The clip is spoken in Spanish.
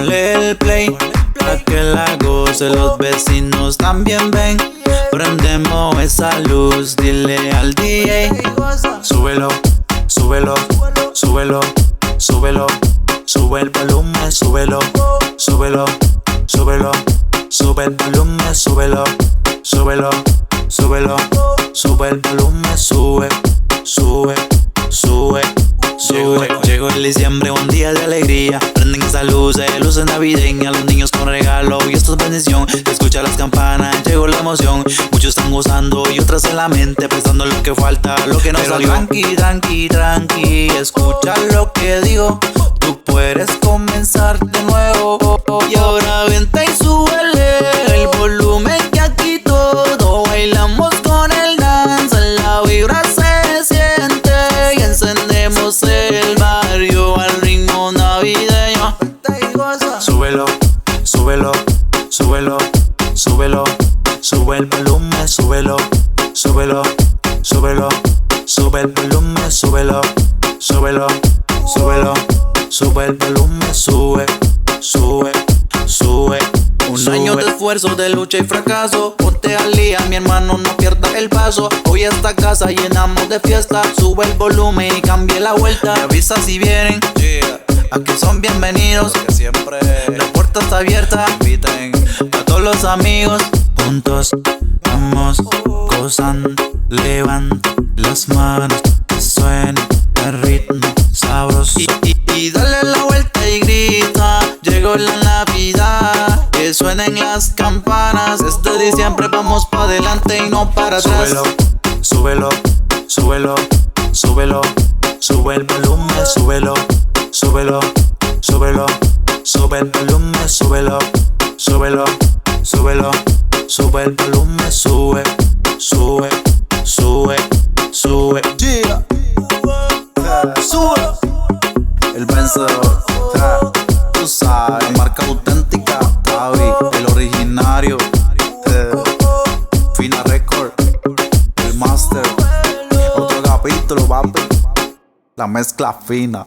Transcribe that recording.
Ponle el play, pa' que la goce, los vecinos también ven. Prendemos esa luz, dile al DJ. Súbelo, súbelo, súbelo, súbelo. Sube el volumen, súbelo, súbelo, súbelo. Sube el volumen, súbelo, súbelo, súbelo. Sube el volumen, sube, sube, sube, sube. Llegó el diciembre, un día de alegría. Prenden esas luces navideñas. Los niños con regalo y esto es bendición. Escucha las campanas, llegó la emoción. Muchos están gozando y otras en la mente, pensando en lo que falta, lo que no salió. Tranqui, tranqui, tranqui, escucha lo que digo. Tú puedes comenzar de nuevo. Y ahora vente y súbele el volumen, que aquí todo bailamos con el dance. La vibra se siente y encendemos el barrio al ritmo navideño. Súbelo, súbelo, súbelo, súbelo. Sube el volumen, súbelo, súbelo, súbelo. Sube el volumen, súbelo, súbelo, súbelo. Sube el volumen, sube, sube, sube. Un año de esfuerzo, de lucha y fracaso. Ponte al día, mi hermano, no pierdas el paso. Hoy esta casa llenamos de fiesta. Sube el volumen y cambie la vuelta. Me avisa si vienen, aquí son bienvenidos. Porque siempre la puerta está abierta. Inviten a todos los amigos. Juntos vamos gozando. Levanta las manos, que suene el ritmo sabroso. Y dale la vuelta y grita, llegó la Navidad. Que suenen las campanas. Este diciembre vamos pa' adelante y no para atrás. Súbelo, súbelo, súbelo, súbelo. Sube el volumen, súbelo, súbelo, súbelo. Sube el volumen, súbelo, súbelo, súbelo. Sube el volumen, sube, sube, sube, sube. Yeah. Sube. El vencedor, tú sabes, la marca auténtica, Tavi, el originario, Fina Record, el master. Otro capítulo, papi, la mezcla fina.